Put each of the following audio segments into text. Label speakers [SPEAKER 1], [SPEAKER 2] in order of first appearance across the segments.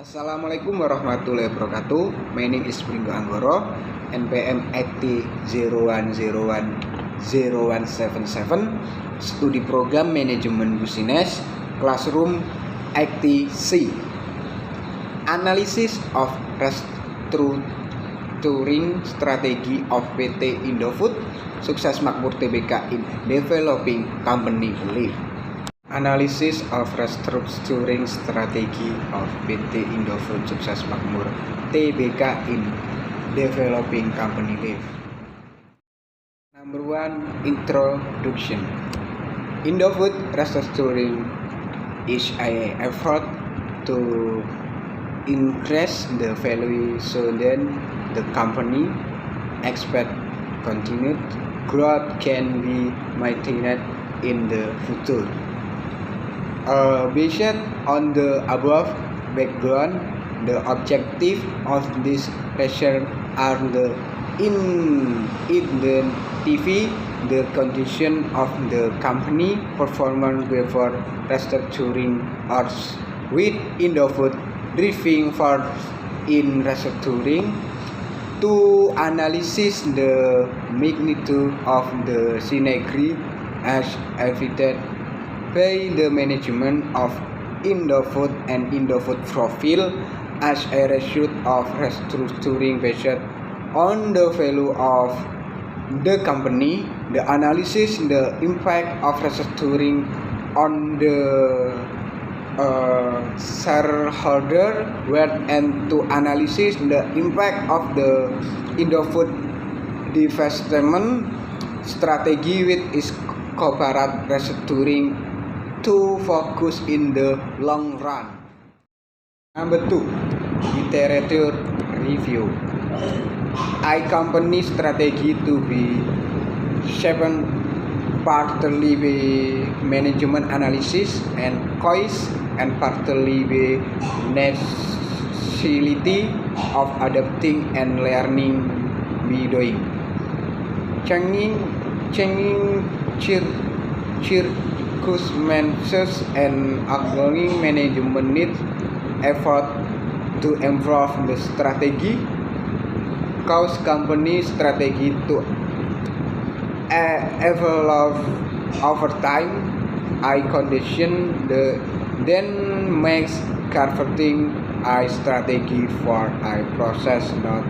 [SPEAKER 1] Assalamualaikum warahmatullahi wabarakatuh. My name is Pringgo Anggoro, NPM 8001010177, Studi Program Manajemen Bisnis, Classroom ITC. Analysis of Restructuring Strategy of PT Indofood, Sukses Makmur Tbk in Developing Company Belief. Analysis of Restructuring Strategy of PT Indofood Sukses Makmur Tbk in Developing Company Life. Number 1. Introduction. Indofood Restructuring is an effort to increase the value so then the company expect continued growth can be maintained in the future. Based on the above background, the objective of this research are the identify the condition of the company performance before restructuring or with Indofood driving for in restructuring, to analyze the magnitude of the synergy as evident by the management of Indofood and Indofood profile as a result of restructuring based on the value of the company. The analysis the impact of restructuring on the shareholder wealth and to analyze the impact of the Indofood divestment strategy with its corporate restructuring to focus in the long run. Number 2. Literature review. A company strategy to be shaped partly by management analysis and choice and partly by necessity of adapting and learning by doing. Changing circumstances and ongoing management needs effort to improve the strategy cause company strategy to evolve over time. I condition then makes crafting a strategy for a process, not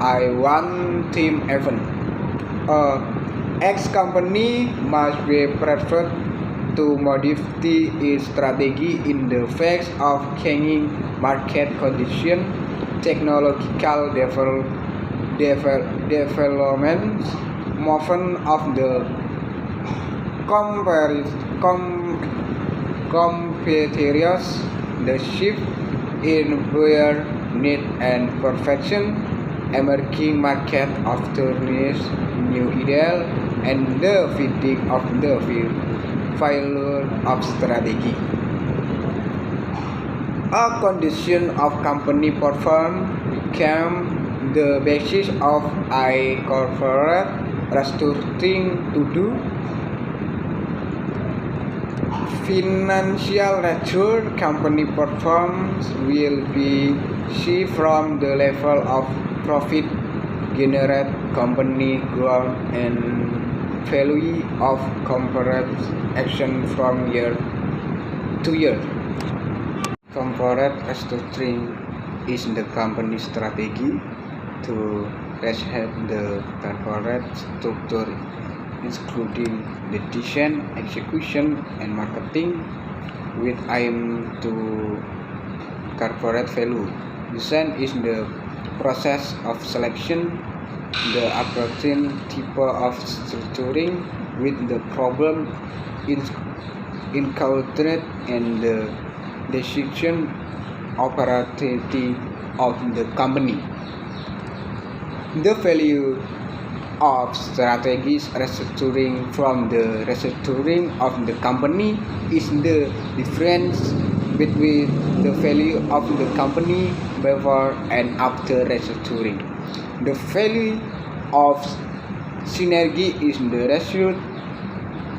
[SPEAKER 1] a one-time event. X company must be prepared to modify its strategy in the face of changing market conditions, technological developments, movement of the competitors, the shift in buyer need and perfection, emerging market opportunities, new ideal, and the fitting of the failure of strategy. A condition of company performance became the basis of a corporate restructuring to do. Financial nature company performance will be seen from the level of profit generated, company growth, and value of corporate action from year to year. Corporate restructuring is the company strategy to reshape the corporate structure, including the design, execution, and marketing, with aim to corporate value. Design is the process of selection, the approaching type of structuring with the problem encountered and the decision opportunity of the company. The value of strategies restructuring from the restructuring of the company is the difference between the value of the company before and after restructuring. The value of synergy is the result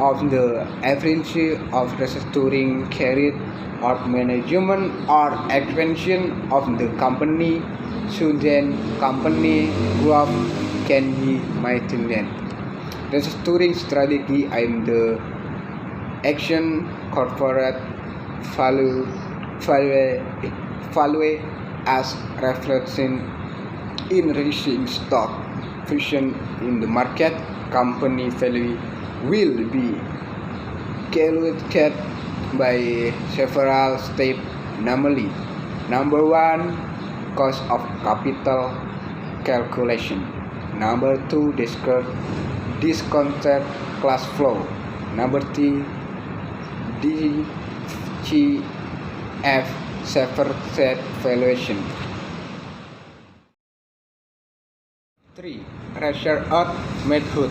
[SPEAKER 1] of the efficiency of restructuring carried out management or expansion of the company, so then company growth can be maintained. Restructuring strategy and the action corporate value, value as reflection in reducing stock friction in the market. Company value will be calculated by several steps, namely: number one, cost of capital calculation; number two, discounted cash flow; number three, DCF separate valuation. 3. Research method.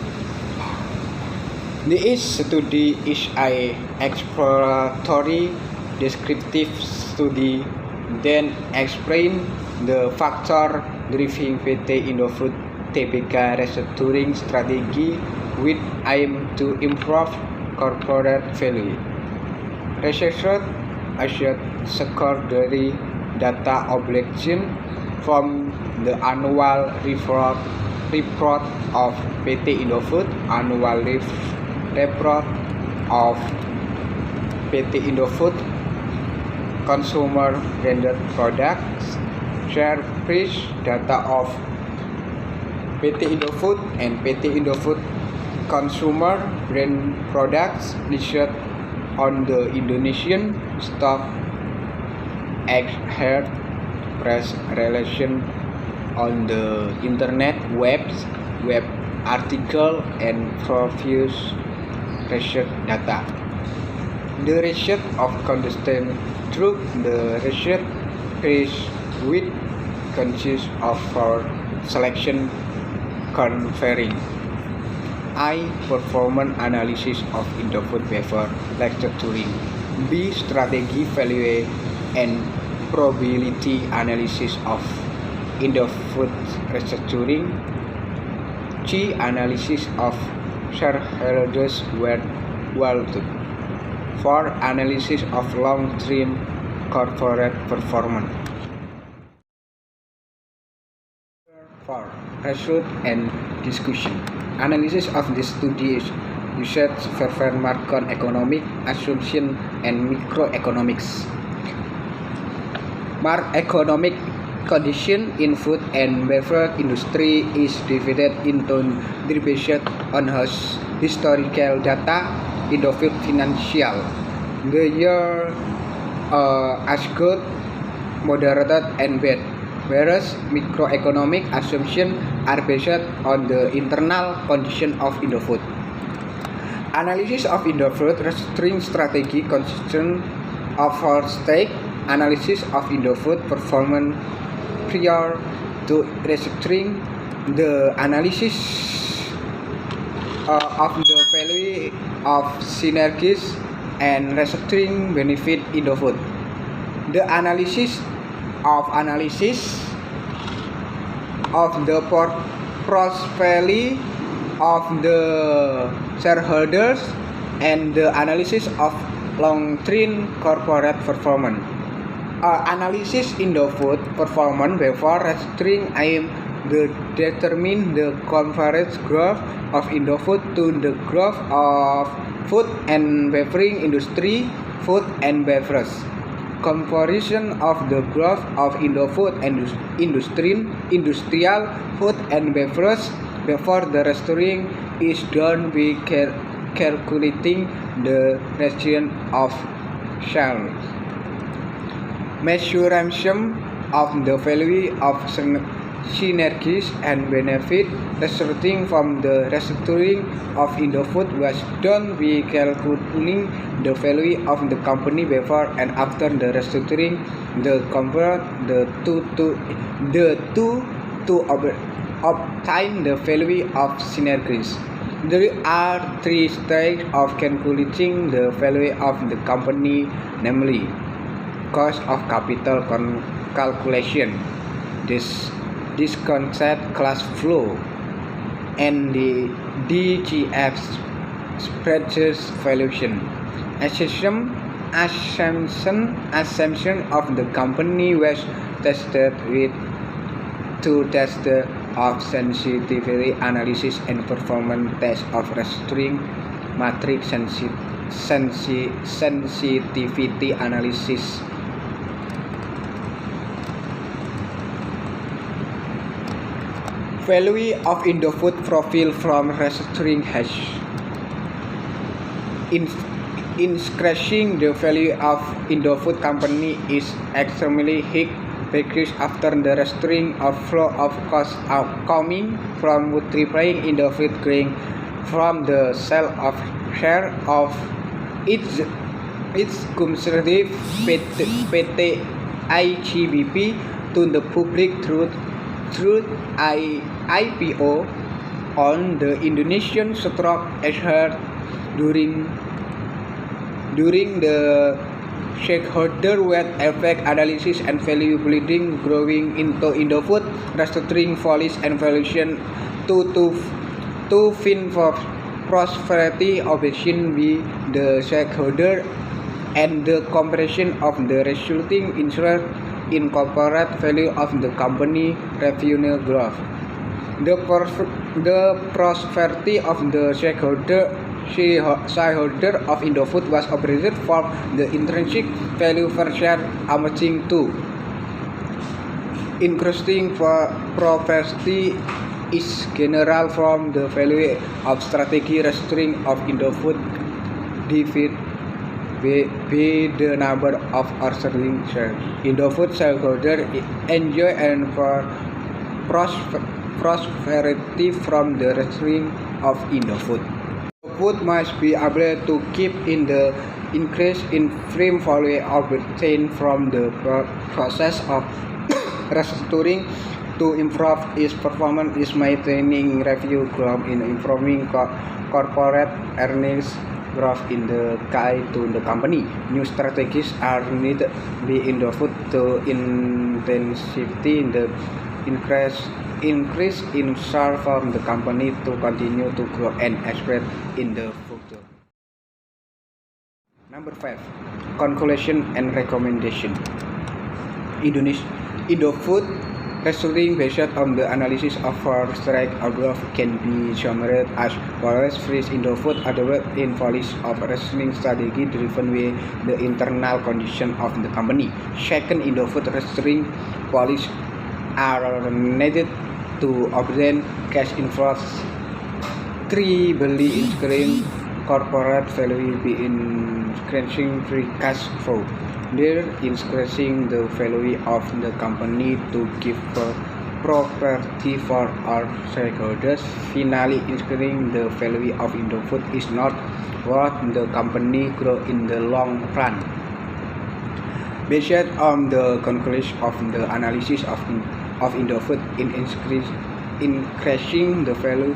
[SPEAKER 1] This study is an exploratory descriptive study that explains the factor driving PT Indofood Tbk restructuring strategy with aim to improve corporate value. Researchers assessed secondary data obligation from the annual report of PT Indofood, annual report of PT Indofood, consumer branded products, share price data of PT Indofood and PT Indofood consumer brand products listed on the Indonesian Stock Exchange press relation on the internet web article and previous research data. The research of consistent through the research phase which consists of four selection conferring I. Performance analysis of Indofood before restructuring. B. Strategy value and probability analysis of Indofood restructuring. C. Analysis of shareholders' wealth. 4. Analysis of long-term corporate performance. 4. Result and discussion. Analysis of this study is used for macroeconomic assumption and microeconomics. Macroeconomic condition in food and beverage industry is divided into based on historical data, Indofood financial. The year as good, moderate, and bad. Whereas microeconomic assumptions are based on the internal condition of Indofood. Analysis of Indofood restructuring strategy consists of four stages. Analysis of Indofood performance prior to restructuring, the analysis of the value of synergies and restructuring benefit Indofood. The analysis of the value of the shareholders and the analysis of long-term corporate performance. Analysis Indofood performance before restructuring aim to determine the comparative growth of Indofood to the growth of food and beverage industry, food and beverage. Comparison of the growth of Indofood and industrial food and beverage before the restructuring is done by calculating the ratio of sales. Measurement of the value of synergies and benefit resulting from the restructuring of Indofood was done by calculating the value of the company before and after the restructuring. Compare the two to obtain the value of synergies. There are three stages of calculating the value of the company, namely cost of capital calculation, discounted cash flow, and the DCF spreads valuation. Assumption of the company was tested with two tests of sensitivity analysis and performance test of restructuring matrix sensitivity analysis. Value of Indofood profile from restructuring has increasing the value of Indofood company is extremely high because after the restructuring of flow of costs coming from multiplying Indofood gain from the sale of share of its conservative PT IGBP to the public through IPO on the Indonesian Stock Exchange during the shareholder wealth effect analysis and value building growing into Indofood restructuring policy and valuation to fin for prosperity obligation by the shareholder and the comparison of the resulting interest in corporate value of the company revenue growth. The prosperity of the shareholder of Indofood was operated for the intrinsic value per share amounting to increasing prosperity is general from the value of strategy restructuring of Indofood divided by the number of outstanding shares. Indofood shareholders enjoy and prosperity from the restructuring of Indofood. Indofood must be able to keep in the increase in free value obtained from the process of restructuring to improve its performance, is maintaining revenue growth, in improving corporate earnings growth in the key to the company. New strategies are needed by Indofood to intensify the increase in share from the company to continue to grow and expand in the future. Number 5. Conclusion and recommendation. Indofood restructuring based on the analysis of our strike or growth can be summarized as follows. First, Indofood adopted in policy of restructuring strategy driven by the internal condition of the company. Second, Indofood restructuring policy are needed to obtain cash inflows. 3. Beli increasing corporate value by increasing free cash flow. There, increasing the value of the company to give property for our shareholders. Finally, increasing the value of Indofood is not what the company grow in the long run. Based on the conclusion of the analysis of Indofood in increasing the value,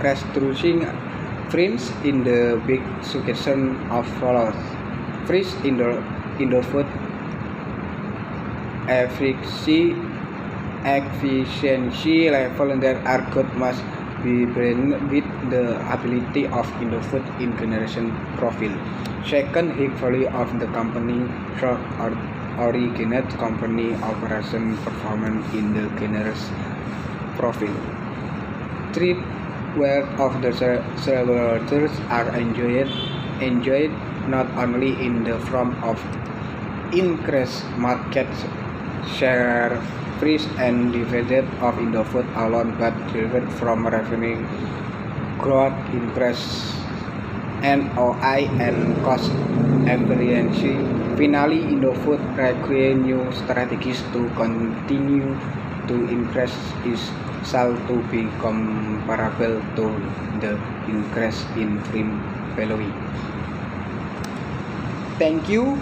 [SPEAKER 1] restructuring frames in the big succession of follows. First, Indofood efficiency level that are good must be blended with the ability of Indofood in generation profit. Second, high value of the company should originate company operation performance in the generous profit. 3. Where of the shareholders are enjoyed not only in the form of increased market share price and dividend of Indofood alone, but driven from revenue growth, increase NOI and cost efficiency. Finally, Indofood requires new strategies to continue to increase its sales to be comparable to the increase in free value. Thank you.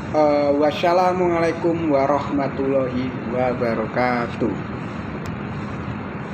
[SPEAKER 1] Wassalamualaikum warahmatullahi wabarakatuh.